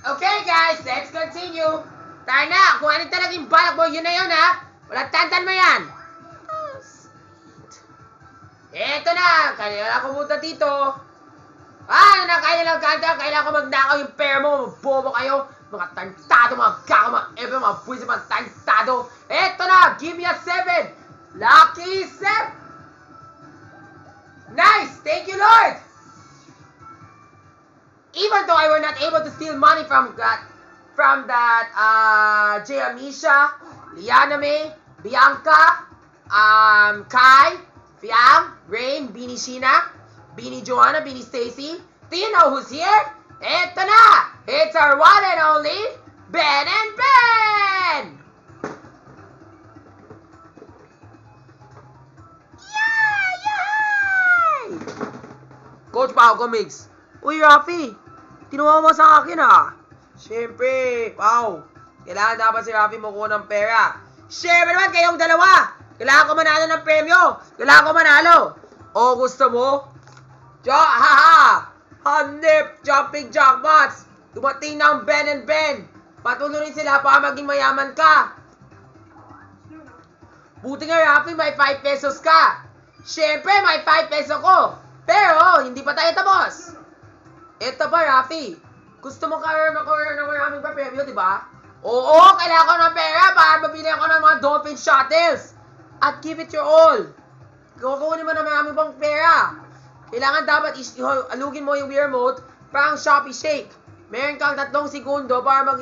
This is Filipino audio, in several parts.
Okay, guys, let's continue. Tayo na, kung ano talaga yung balak mo, yun na yun, ha? Walang tantan mo yan. Eto na, kailangan ko pumunta dito. Kailangan kanta, kailangan ko magnakaw yung pera mo, bobo kayo. Mga tantado, mga gako, mga ever, mga buwis, mga tantado. Eto na, give me a 7. Lucky 7. Nice, thank you, Lord. Even though I were not able to steal money from that J. Amisha, Liana May, Bianca, Kai, Fiam, Rain, Beanie Sheena, Beanie Joanna, Beanie Stacy. Do you know who's here? Eto na! It's our one and only Ben and Ben! Yay! Coach Pao Comics. Uy, Rafi! Tinuha mo sa akin, ha? Siyempre, Pao. Kailangan dapat si Rafi makuha ng pera. Siyempre naman, kayong dalawa! Kailangan ko manalo ng premyo! Kailangan ko manalo! O, gusto mo? Haha! Hanip! Jumping jackpots! Dumating na ang Ben and Ben! Patuloy sila para maging mayaman ka! Buti nga, Rafi, may 5 pesos ka! Siyempre, may 5 peso ko! Pero, hindi pa tayo tapos! Ito ba, Rafi? Gusto mo ng maraming pa-premyo, di ba? Oo, kailangan ko ng pera para mabili ako ng mga dolphin shuttles. At give it your all. Kukunin mo na maraming pang pera. Kailangan dapat alugin mo yung Wii Remote parang Shopee Shake. Meron kang 3 segundo para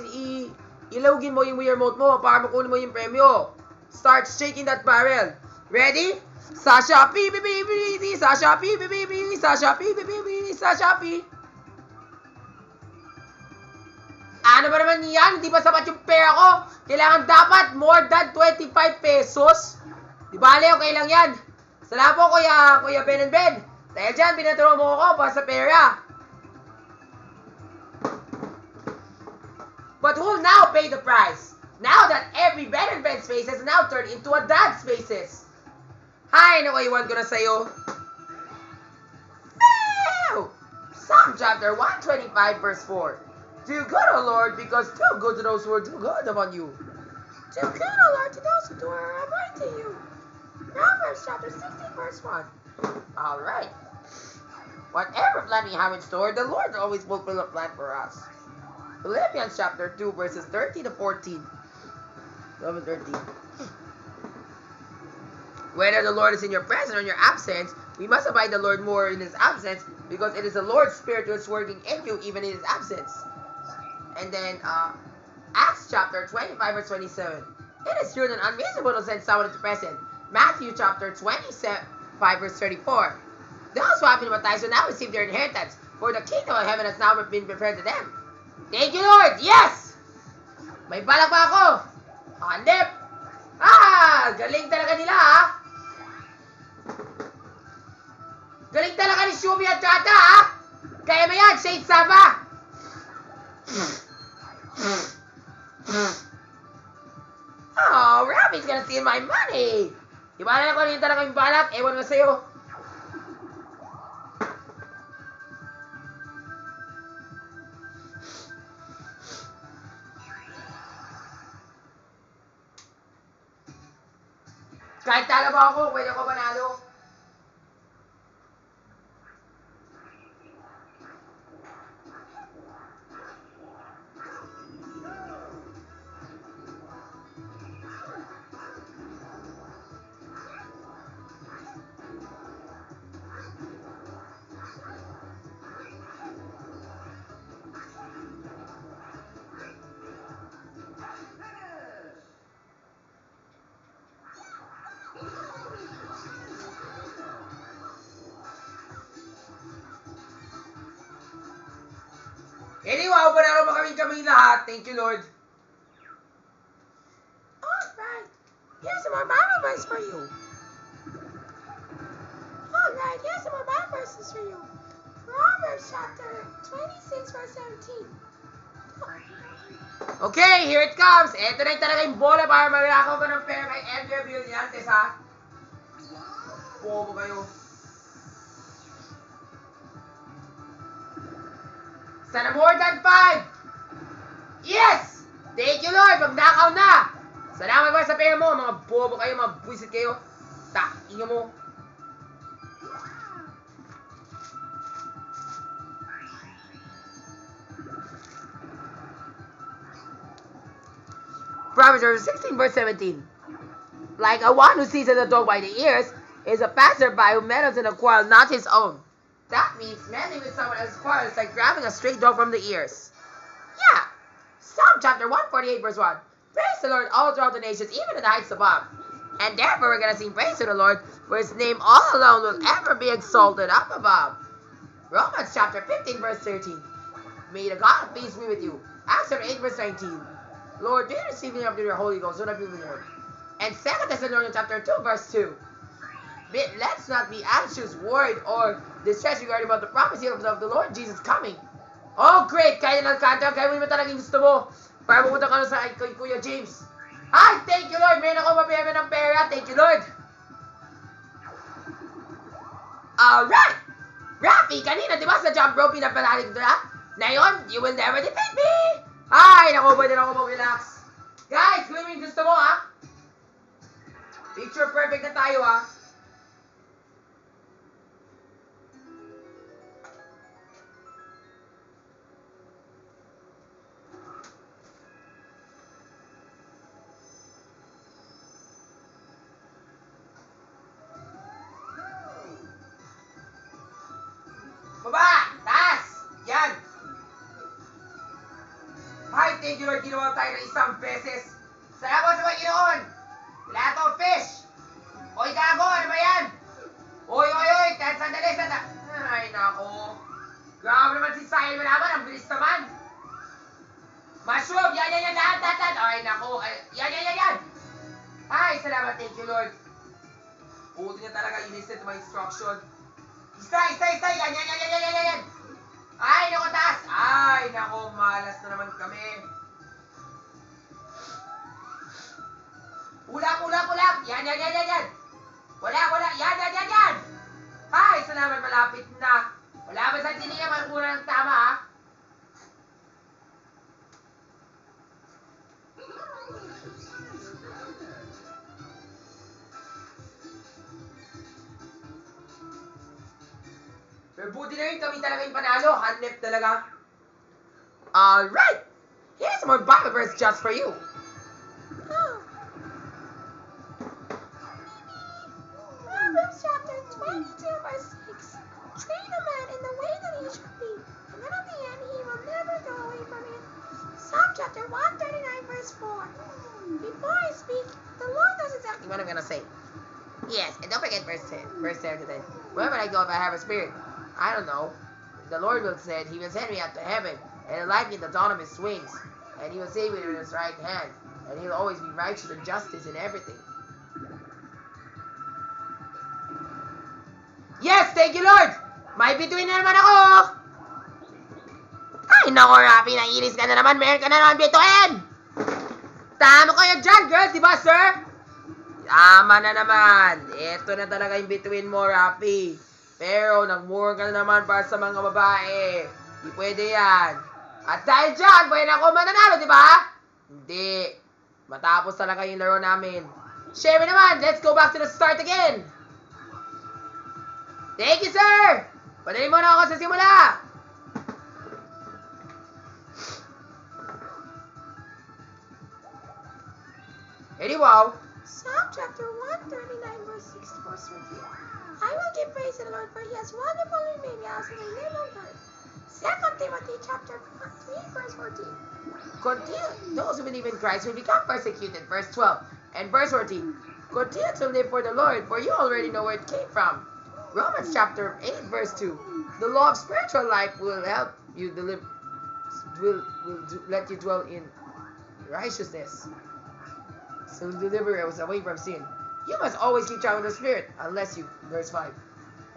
ilugin mo yung Wii Remote mo para makunin mo yung premyo. Start shaking that barrel. Ready? Sa Shopee, bibi, sa Shopee, bibi, sa Shopee, bibi, sa Shopee. Ano ba naman yan? Hindi ba sapat yung pera ko? Kailangan dapat more than 25 pesos. Di ba, okay lang yan. Salamat po, Kuya Ben and Ben. Dahil dyan, pinaturo mo ako para sa pera. But who will now pay the price? Now that every Ben and Ben space has now turned into a dad spaces. Hi, ano iwan ko na sa'yo? Psalm chapter 125 verse 4. Do good, O Lord, because do good to those who are do good among you. Do good, O Lord, to those who are upright to you. Proverbs chapter 16 verse 1. Alright. Whatever plan we have in store, the Lord always fulfill a plan for us. Philippians chapter 2 verses 13 to 14. 12 and 13. Whether the Lord is in your presence or in your absence, we must abide the Lord more in His absence, because it is the Lord's Spirit who is working in you even in His absence. And then, Acts chapter 25 verse 27. It is true and unreasonable to send someone into present. Matthew chapter 25 verse 34. Those who have been baptized will now receive their inheritance, for the kingdom of heaven has now been prepared to them. Thank you, Lord! Yes! May balak pa ako! Hanip! Galing talaga nila, ha? Galing talaga ni Shumi at Tata, ha? Kaya mo yan, Shade Saba! Oh, Rabbit's gonna steal my money! Diba na ko rin talaga yung balak? Ewan ko sa'yo. Kahit talo ba ako, pwede ko manalo. Anyway, panalo pa kaming lahat. Thank you, Lord. Alright. Here's some more Bible verses for you. Alright, here's some more Bible verses for you. Proverbs chapter 26 verse 17. Okay, here it comes. Ito na yung talaga yung bola para maglakaw ka ng pera kay Edgar Villantes, ha? Bobo kayo. Sana more than 5. Yes! Thank you, Lord! Magnakaw na! Salamat ba sa pera mo? Mga bobo kayo, mga buwisit kayo. Takinyo mo. Proverbs 16 verse 17. Like a one who seizes a dog by the ears is a passerby who meddles in a quarrel not his own. That means meddling with someone else's quarrel is like grabbing a stray dog from the ears. Yeah. Psalm chapter 148 verse 1. Praise the Lord all throughout the nations, even in the heights above. And therefore we're going to sing praise to the Lord, for his name all alone will ever be exalted up above. Romans chapter 15 verse 13. May the God of peace be with you. Acts chapter 8 verse 19. Lord, do you receive me up to your Holy Ghost, so that we will hear. And 2 Thessalonians chapter 2 verse 2. But let's not be anxious, worried, or distressed regarding about the prophecy of the Lord Jesus coming. Oh great! Kaya na nagkanta, kaya mo talagang gusto mo. Para pumunta ka sa kay Kuya James. Ay, thank you Lord! Meron ako mapiyame ng pera. Thank you Lord! Alright! Rafi, kanina, di ba sa jump rope pinapalalig ko na? Ngayon, you will never defeat me! Ay, naku, pwede na ako mag-relax. Guys, kung yung gusto mo, ha? Picture perfect na tayo, ha? Baba! Taas! Yan! Ay, thank you Lord, ginawa tayo ng isang beses. Salamat sa mga Ginoon! Lahat of fish! Oy, gago! Ano ba yan? Oy! Sandali! Ay, nako. Grabe naman si Sahil Manaman. Ang bilis naman. Mushroom! Yan! Lahat! Ay, nako. Yan! Ay, salamat. Thank you, Lord. Buti niya talaga. I-listen to my instruction. Isa! Yan! Ay, nako, taas! Ay, nako. Malas na naman kami. Ulap! Yan! Wala! Yan! Ay, salamat, malapit na. Wala ba sa tiniya, magmura ng tama, ha? Pero buti na rin kami talaga yung panalo. Hanep talaga. Alright! Here's more Bible verse just for you. Proverbs chapter 22 verse 6. Train a man in the way that he should be, and then at the end he will never go away from it. Psalm chapter 139 verse 4. Before I speak, the Lord knows exactly What I'm gonna say. Yes, and don't forget verse 7 today. Wherever I go, if I have a spirit, I don't know. The Lord will send, he will send me up to heaven, and he'll light me in the dawn of his wings, and he will save me with his right hand, and he'll always be righteous and justice in everything. Yes, thank you, Lord! May bituin na naman ako! Ay, naku, Rafi, naiinis ka na naman. Meron ka na naman bituin! Tama kayo dyan, girls, di ba, sir? Tama na naman. Ito na talaga yung bituin mo, Rafi. Pero, nagmura ka na naman para sa mga babae. Di pwede yan. At dahil dyan, pwede na ako mananalo, di ba? Hindi. Matapos talaga yung laro namin. Siyempre naman, let's go back to the start again. Thank you, sir! Padali mo na ako sa simula! Ready, wow! Psalm chapter 139 verse 64 says here, I will give praise to the Lord, for he has wonderfully made me as in the name of God. 2 Timothy chapter 3 verse 14. Those who believe in Christ will become persecuted. Verse 12. And verse 14. Continue to live for the Lord, for you already know where it came from. Romans chapter 8 verse 2. The law of spiritual life will help you let you dwell in righteousness. So deliver us away from sin. You must always keep traveling the Spirit, unless you, verse 5.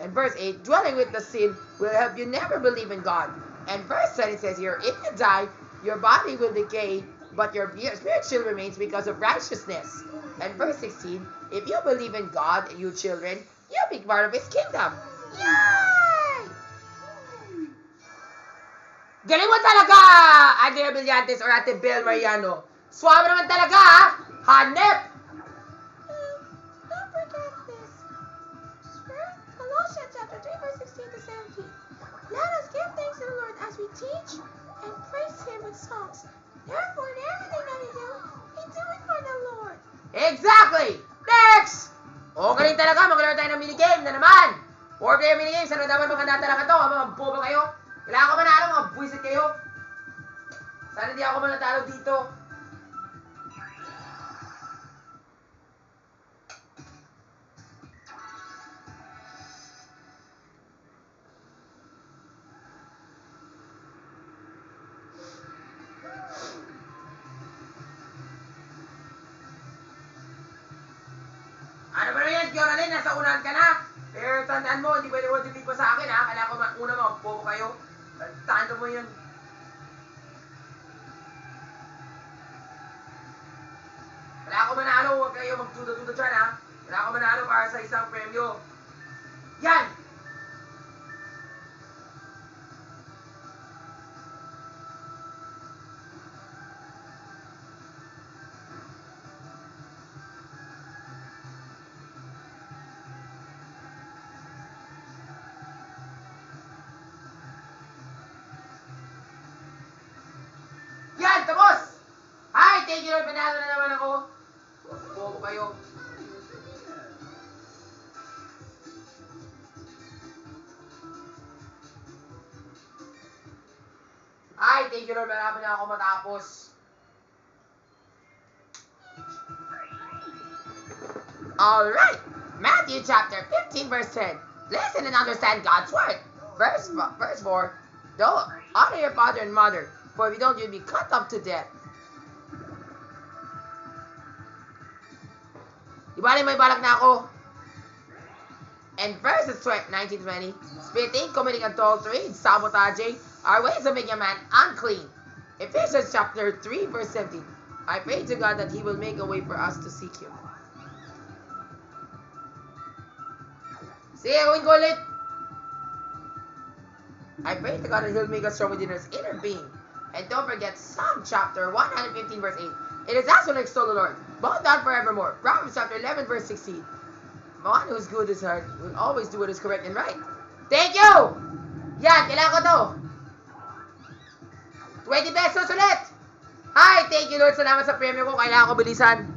And verse 8, dwelling with the sin will help you never believe in God. And verse 10 it says here, if you die, your body will decay, but your spirit still remains because of righteousness. And verse 16, if you believe in God, you children, you'll be part of His kingdom. Yay! Galing mo talaga, Andrea Brillantes or Ate Bel Mariano. Suwabe naman talaga, ha? Hanep! Don't forget this. First, Colossians chapter 3, verse 16 to 17. Let us give thanks to the Lord as we teach and praise Him with songs. Therefore, in everything that we do it for the Lord. Exactly! Next! O, galing talaga. Maglaro tayo ng minigame na naman. 4-player minigame. Sana naman maganda talaga to. Mga boba kayo. Kailangan ko manalo. Mga buwisit kayo. Sana hindi ako manatalo dito. Ano ba na yan, Fioralin? Nasa unahan ka na. Pero tandaan mo, hindi pwede mo pa sa akin, ha? Kailangan ko una mga bobo kayo. Tando mo yun. Kailangan ko manalo. Huwag kayo magduda-duda dyan, ha? Kailangan ko manalo para sa isang premyo. Yan! Yan! Tapos! Hi! Thank you Lord! Panalo na naman ako. Bobo kayo. Hi! Thank you Lord! Malapit na ako matapos. Alright! Matthew chapter 15 verse 10. Listen and understand God's word. Verse 4. Don't honor your father and mother, for if you don't, you'll be cut off to death. Di ba may balak na ako? And verses 19-20. Spitting, committing adultery, sabotaging, are ways of making a man unclean. Ephesians chapter 3 verse 17. I pray to God that He will make a way for us to seek Him. Sige, gawin ko ulit. I pray to God that He'll make us strong within His inner being. And don't forget Psalm chapter 115 verse 8. It is us who extol the Lord, both now and forevermore. Proverbs chapter 11 verse 16. The one who is good is heart will always do what is correct and right. Thank you! Yan, kailangan ko to. 20 pesos ulit. Hi, thank you Lord. Salamat sa premyo ko. Kailangan ko bilisan.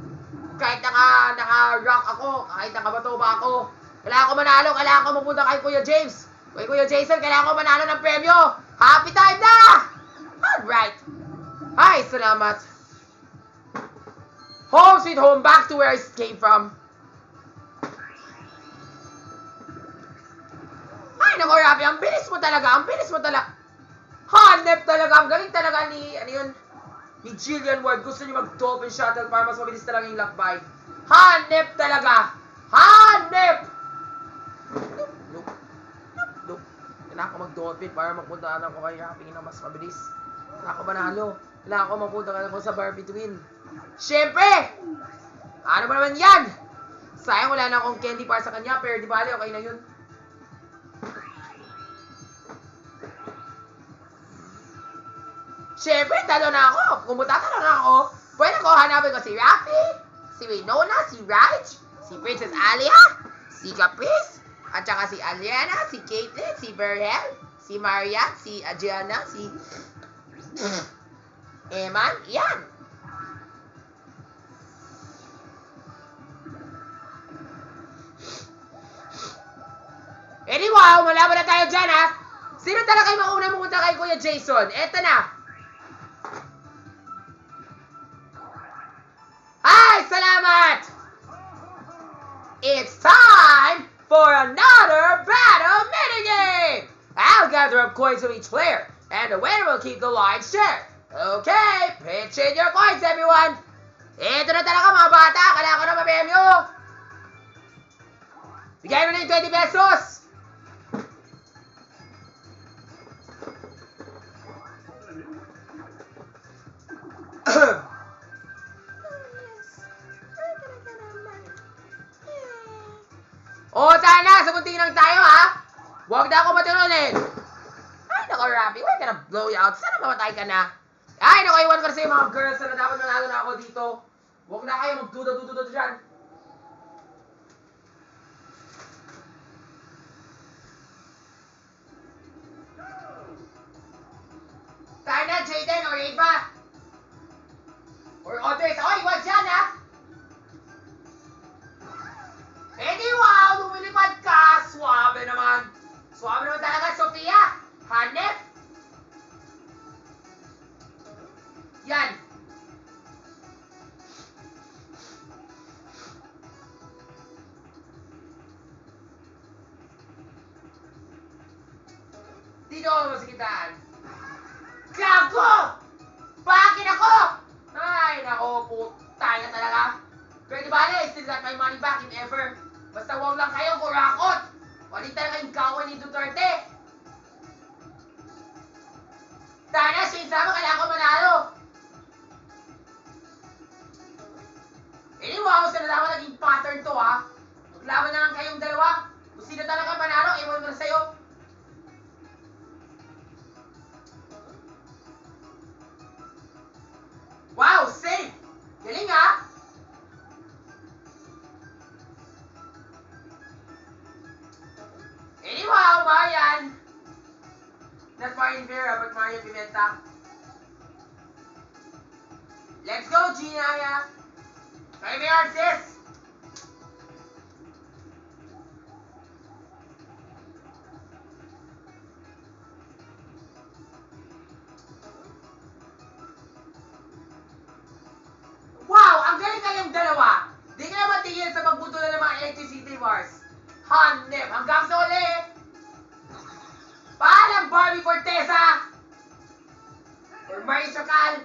Kahit naka-rock ako, kahit nakabato ba ako. Kailangan ko manalo. Kailangan ko mapunta kay Kuya James. Kay Kuya Jason, kailangan ko manalo ng premyo. Happy time na! Alright. Hi, salamat. Home sweet home, back to where I came from. Ay, naku, Rafi, ang bilis mo talaga, Hanep talaga, ang galing talaga ni Jillian Ward. Gusto niyo mag-dolphin shuttle para mas mabilis talaga yung lakbay. Hanep talaga! Hanep! Nope. Kailangan ko mag-dolphin para magpunta ko kay Rafi na mas mabilis. Kailangan ko manalo. Kailangan ko magpunta ko sa Barbie Twin. Siyempre! Ano ba naman yan? Sayang wala na akong candy para sa kanya, pero di bali, okay na yun. Siyempre, talo na ako. Kung matatalo na ako, pwede ko hanapin ko si Rafi, si Winona, si Raj, si Princess Alia, si Caprice, at saka si Aliana, si Caitlyn, si Berhel, si Marian, si Adriana, si Eman, yan. Anyway, malaban na tayo dyan, ha? Sino talaga yung mauna pumunta kay Kuya Jason? Eto na. Hi! Salamat! It's time for another battle minigame! I'll gather up coins from each player, and the winner will keep the lion's share. Okay, pitch in your coins, everyone! Ito na talaga, mga bata! Kailangan ko na mapemyo! Bigay mo na yung 20 pesos! O, sana! Saguntingin lang tayo, ha? Huwag na ako matununin! Ay, naku, Rafi. Huwag ka na blow you out. Sana mamatay ka na. Ay, naku, iwan ko na sa'yo mga girls na dapat nanalo na ako dito. Huwag na kayo magduda-duda dyan. Tayo na, Jaden or Ava. Or others. Oy, wag dyan, ha? Eddie, wow! Lumilipad ka! Swabe naman. Swabe naman talaga, Sophia. Hanep. Yan. Dito ako masikitaan. Gago! Bakit ako? Ay, nako, putay na talaga. Pero di ba na, still got my money back if ever. Basta huwag lang kayo kurakot. Wali talaga yung kawan ni Duterte. Tana, Shane Sama, kailangan ko manalo. Anyway, ako sila dapat naging pattern to, ha. Maglaban na lang kayong dalawa. Kung sino talaga manalo, ewan ko na sa'yo. Wow, safe! Galing, ha? Anyway, Marian. Not Marian Vera, but Marian Pimenta. Let's go, Gina. Kaya may sis! Wow! Ang galing kayong dalawa! Di ka naman tingin sa pagbutulan ng mga electricity wars. Hanep! Hanggang sa uli! Paalam, Barbie Fortesa! Or Marie Chacal!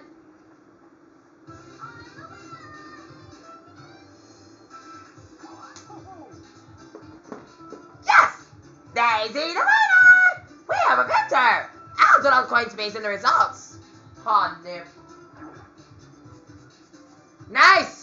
Yes! Daisy the winner! We have a victor! I'll do all coins based on the results. Hanep! Nice!